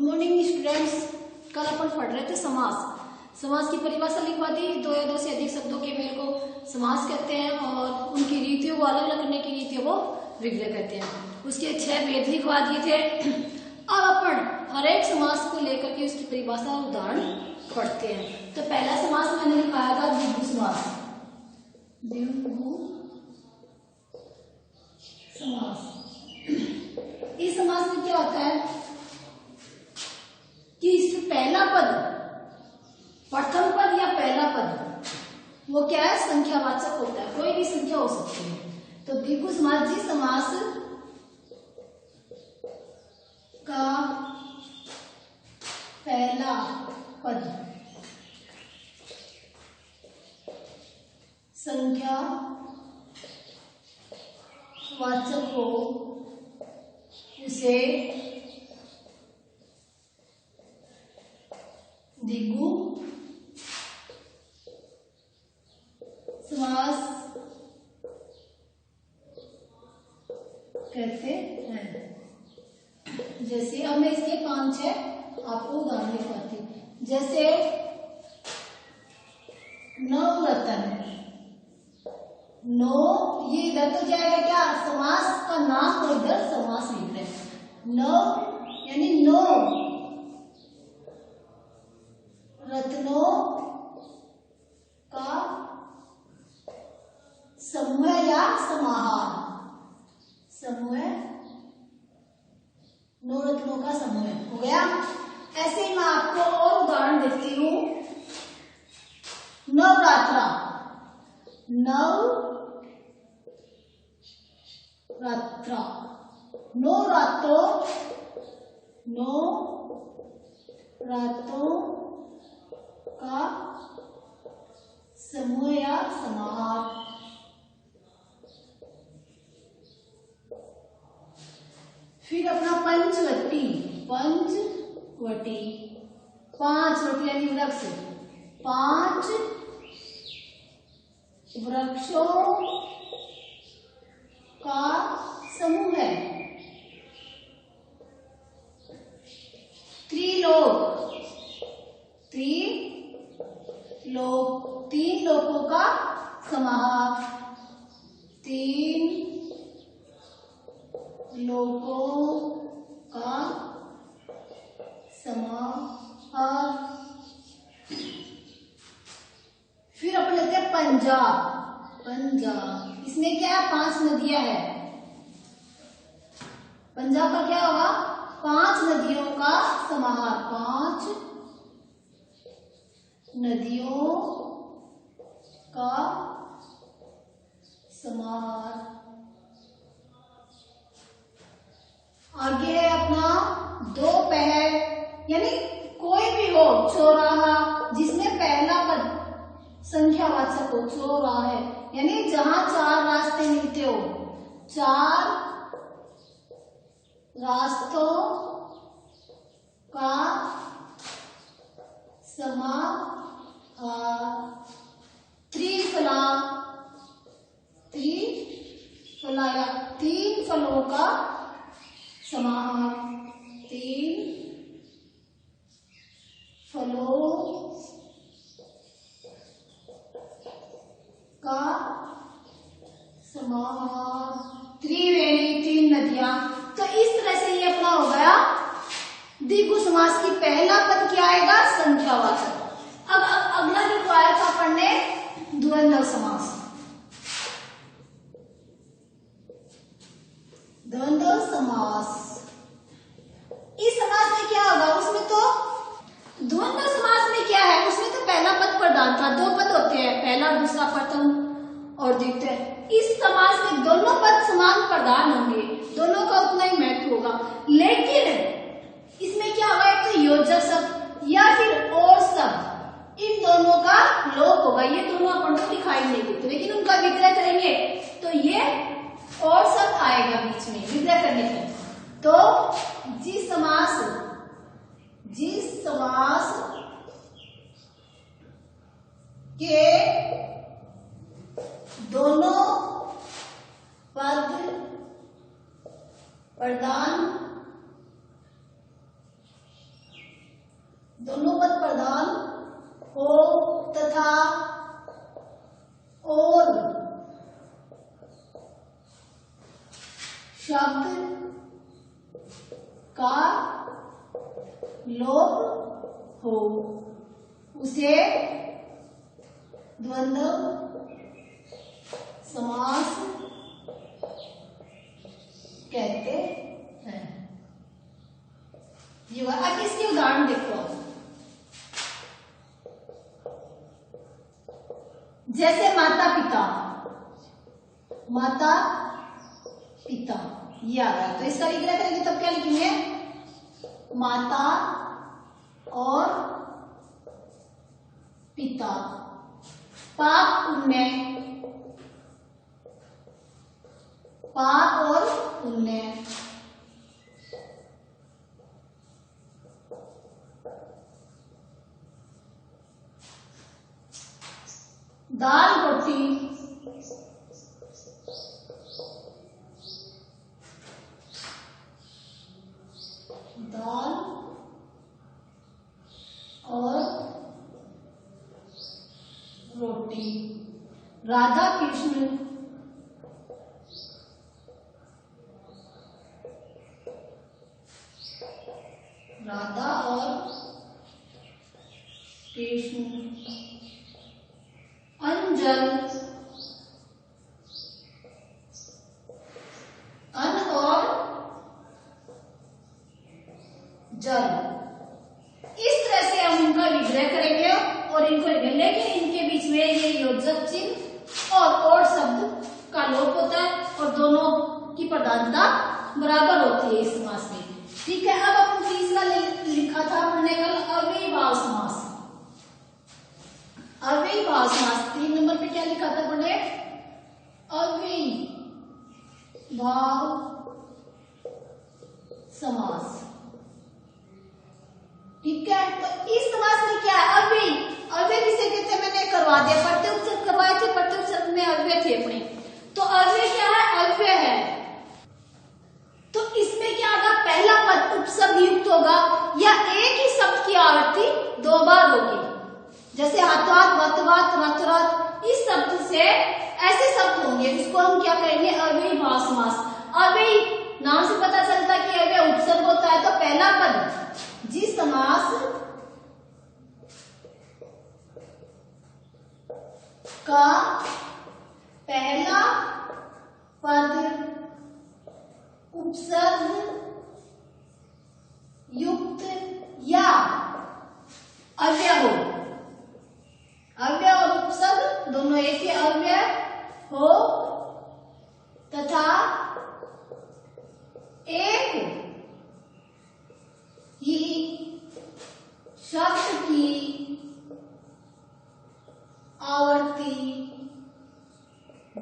Morning students. कल अपन पढ़ रहे थे समास। समास की परिभाषा लिखवा दी। दो या दो से अधिक शब्दों के मेल को समास कहते हैं और उनकी रीतियों को अलग अलग करने की रीतियों को विग्रह कहते हैं। उसके 6 भेद लिखवा दिए थे। अब अपन हर एक समास को लेकर के उसकी परिभाषा और उदाहरण पढ़ते हैं। तो पहला समास मैंने लिखाया था द्विगु समास। द्विगु समास। इस समास में क्या होता है कि इसमें पहला पद, प्रथम पद या पहला पद वो क्या है, संख्यावाचक होता है। कोई भी संख्या हो सकती है। तो द्विगु समास जी समास का पहला पद संख्या वाचक हो उसे द्विगु समास कहते हैं। जैसे अब मैं इसके 5-6 आपको उदाहरण लिखवाती हूँ। जैसे नवरत्न, नो ये इधर तो जाएगा क्या, समास का नाम और इधर समास लिख रहे हैं। नव यानी नो रत्नों का समूह या समाहार। समूह, नौ रत्नों का समूह हो गया। ऐसे ही मैं आपको और उदाहरण देती हूँ। नवरात्रा, नवरात्रा, नौ रातों, नौ रातों का समूह या समाहार। फिर अपना पंचवटी, पंचवटी 5 वटी यानी वृक्ष, 5 वृक्षों का समूह है। त्रिलोक, त्रिलोक 3 लोकों का समाहार। 3 लोकों का समाहार। फिर अपन लेते हैं पंजाब, पंजाब इसमें क्या है, 5 नदियां है। पंजाब का क्या होगा, 5 नदियों का समाहार। 5 नदियों का समाहार। आगे है अपना दोपहर, यानी कोई भी हो, चौराहा जिसमें पहला पद संख्यावाचक हो। चौराहे यानी जहां 4 रास्ते मिलते हो, 4 रास्तों का समाहार। त्रिफला, त्रिफला या 3 फलों का समाहार। 3 फलों का समाहार। त्रिवेणी 3 नदियां। तो इस तरह से ये अपना हो गया द्विगु समास की पहला पद क्या आएगा, संख्यावाचक। अब अगला जो आया था अपन ने द्वंद्व समास। द्वंद्व समास, इस समास में क्या होगा, उसमें तो द्वंद्व समास में क्या है, उसमें तो पहला पद प्रधान था। 2 पद होते हैं, पहला दूसरा प्रथम और द्वितीय। इस समास में दोनों पद समान प्रधान होंगे, दोनों का उतना ही महत्व होगा। लेकिन इसमें क्या होगा, एक तो योजक शब्द या फिर और शब्द, इन दोनों का लोप होगा। ये दोनों अपन को दिखाई नहीं देते, लेकिन उनका विग्रह करेंगे तो ये और शब्द आएगा बीच में विग्रह करने के। तो जिस समास के दोनों पद प्रधान दोनों पद प्रधान हो तथा और शब्द का लोप हो उसे द्वंद्व समास कहते हैं। ये अब इसके उदाहरण देखो। जैसे माता पिता, माता पिता ये आ गया, तो इसका विग्रह करेंगे तब क्या लिखेंगे? माता और पिता। पाप पुण्य, पाप और पुण्य। दाल रोटी, दाल और रोटी। राधा कृष्ण, राधा और कृष्ण। अंजल, अन और जल। इस तरह से हम उनका विग्रह करेंगे और इनको लेंगे। इनके बीच में ये योजक चिन्ह और शब्द का लोप होता है और दोनों की प्रधानता बराबर होती है इस समास में। ठीक है, अब अपन तीसरा लिखा था हमने कल अव्ययीभाव समास। अव्ययीभाव समास 3 नंबर पे क्या लिखा था हमने? अव्ययीभाव समास। ठीक है, तो इस समास में क्या है? अव्यय। अव्यय किसे कहते हैं? मैंने करवा दिया, पढ़ते उपसर्ग करवाए थे, पढ़ते उपसर्ग में अव्यय थे अपने। तो अव्यय क्या है? अव्यय है। तो इसमें क्या होगा? पहला पद उपशब्द युक्त होगा या एक ही शब्द की आवृत्ति 2 बार होगी। जैसे हाथोहाथ, बातोबात, रातोरात, इस शब्द से ऐसे शब्द होंगे जिसको हम क्या कहेंगे? अव्ययीभाव समास। अव्यय नाम से पता चलता है कि अव्यय उपसर्ग होता है। तो पहला पद जिस समास का पहला पद उपसर्ग युक्त या अव्यय हो, अव्यय और उपसर्ग दोनों एक ही अव्यय हो तथा एक ही शब्द की आवृत्ति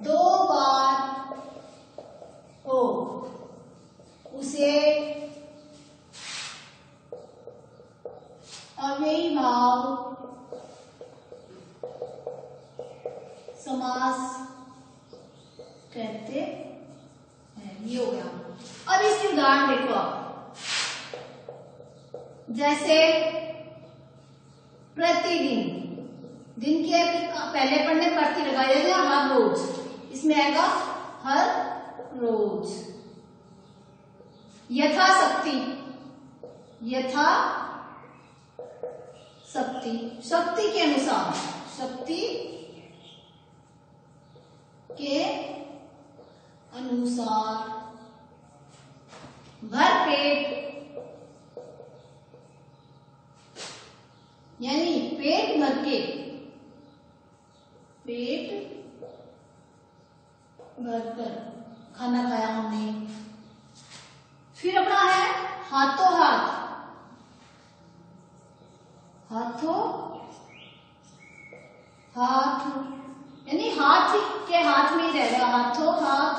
2 बार हो उसे अव्ययीभाव समास कहते हैं। ये हो गया। अब इसकी उदाहरण देखो आप। जैसे प्रतिदिन, दिन के पहले पढ़ने प्रति लगाया जाएगा हर रोज, इसमें आएगा हर रोज। यथाशक्ति, यथा शक्ति, शक्ति के अनुसार, शक्ति के अनुसार। भरपेट यानी पेट भर के, पेट भरकर खाना खाया हमने। फिर अपना है हाथों हाथ, हाथों हाथ यानी हाथ के हाथ में ही रह गया। हाथों हाथ,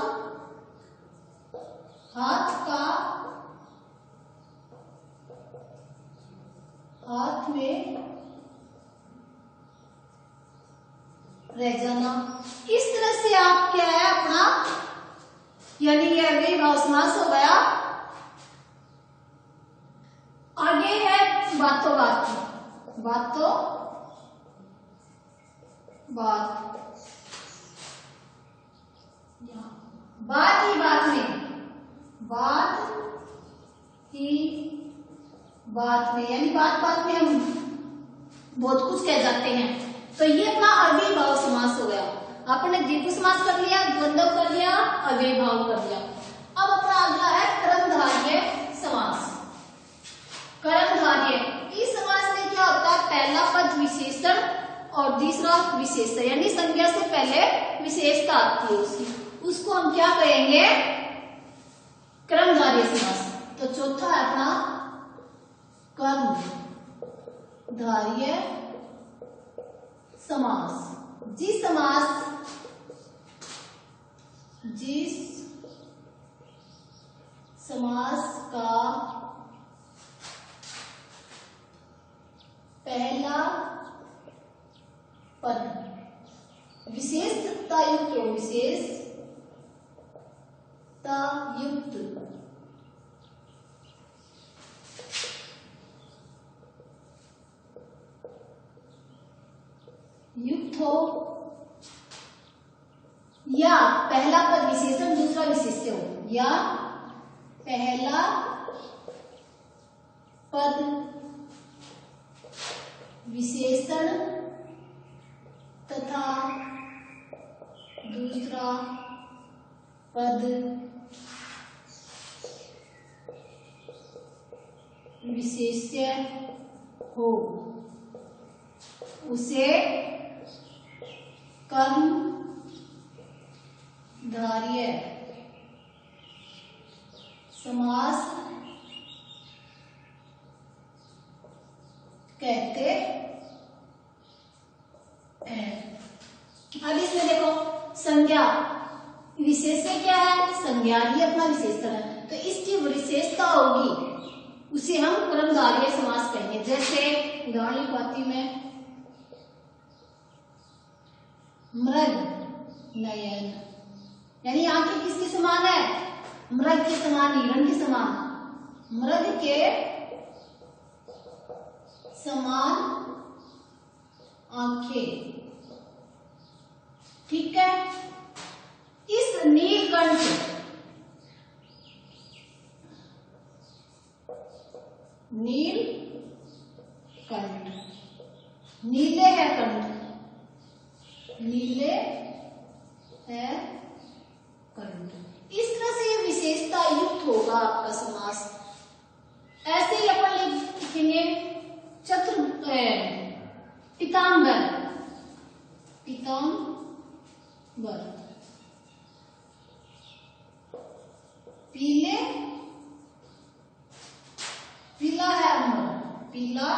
हाथ का हाथ में रह जाना। इस तरह से आप क्या है अपना, यानी ये अव्ययीभाव समास हो गया। आगे है बातों बात की। बात तो बात ही बात में, बात ही बात में, यानी बात बात में हम बहुत कुछ कह जाते हैं। तो ये अपना अव्ययी भाव समास हो गया। आपने द्विगु समास कर लिया, द्वंद्व कर लिया, अव्ययी भाव कर लिया। अब अपना अगला है कर्मधारय समास। कर्मधारय इस समास में क्या होता है, पहला पद विशेषण और दूसरा विशेषण, यानी संज्ञा से पहले विशेषता आती है उसको हम क्या कहेंगे, कर्मधारय समास। तो चौथा है अपना कर्मधारय समास। जिस समास का पहला पद विशेषता युक्त हो, विशेषता युक्त हो, या पहला पद विशेषण दूसरा विशेष्य हो, या पहला पद विशेषण तथा दूसरा पद विशेष्य हो, उसे कर्मधारय समास कहते हैं। अब इसमें देखो संज्ञा, विशेष्य क्या है, संज्ञा ही अपना विशेषण है, तो इसकी विशेषता होगी उसे हम कर्मधारय समास कहेंगे। जैसे उदाहरण लिखवाती में, मृग नयन, यानी आंखें किसके समान है, मृग के समान, हिरण के समान, मृग के समान आंखें, ठीक है। इस नीलकंठ, नीलकंठ, नीले है कंठ, नीले है कंठ, इस तरह से ये विशेषता युक्त होगा आपका समास। ऐसे ही अपन लिखेंगे पीतांबर, पीतांबर, पीले, पीला है अम्बर, पीला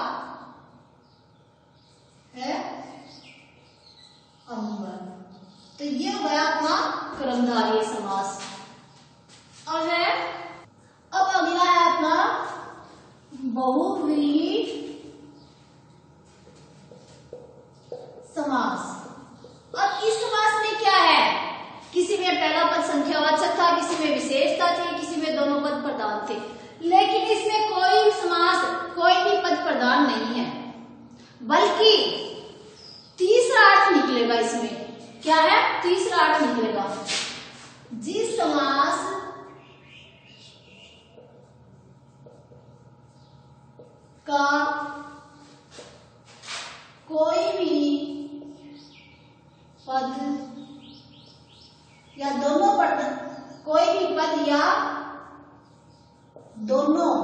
है अम्बर। तो ये हो गया अपना कर्मधारय समास। अब अगला है अपना बहुव्रीहि समास। अब इस समास में क्या है, किसी में पहला पद संख्यावाचक था, किसी में विशेषता थी, किसी में दोनों पद प्रधान थे, लेकिन इसमें कोई भी पद प्रधान नहीं है, बल्कि तीसरा अर्थ निकलेगा। इसमें क्या है, तीसरा अर्थ निकलेगा। जिस समास का कोई भी पद या दोनों पद, कोई भी पद या दोनों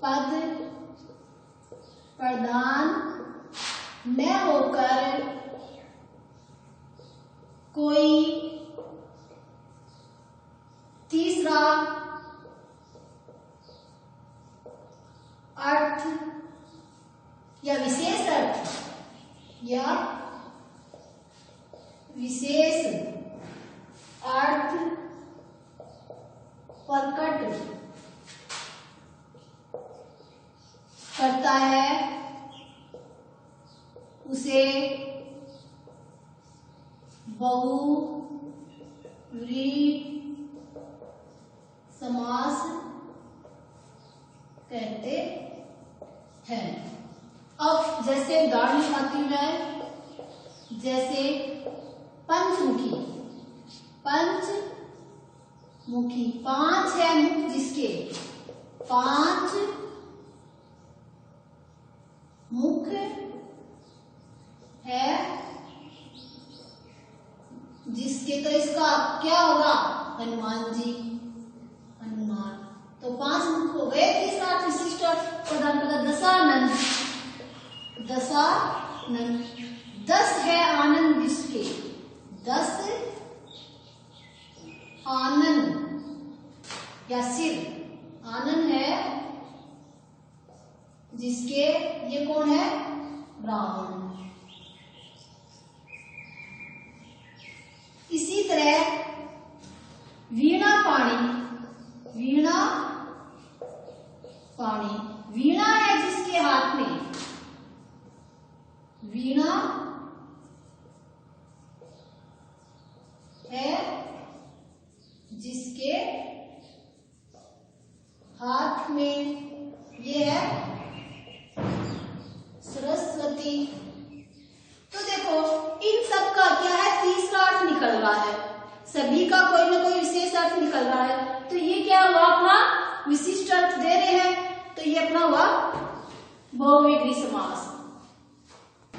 पद प्रधान न होकर कोई तीसरा अर्थ या विशेष अर्थ या विशेष अर्थ प्रकट करता है, उसे बहुव्रीहि समास कहते है। अब जैसे उदाहरण लिखवाती हूं मैं, जैसे पंचमुखी, पंचमुखी 5 है मुख जिसके, 5 मुख है जिसके, तो इसका क्या होगा, हनुमान जी, हनुमान। तो 5 मुख हो गए। तीसरा अर्थ विशिष्ट अर्थ प्रदान करता दशानन, दशानन 10 है आनंद जिसके, 10 आनंद या सिर, आनंद है जिसके, ये कौन है, रावण। इसी तरह वीणा पाणी, वीणा पाणी, वीणा है जिसके हाथ में, वीणा है जिसके हाथ में, ये है सरस्वती। तो देखो इन सब का क्या है, तीसरा अर्थ निकल रहा है, सभी का कोई ना कोई विशेष अर्थ निकल रहा है। तो ये क्या हुआ, अपना विशिष्ट अर्थ दे रहे हैं, तो ये अपना हुआ बहुव्रीहि समास।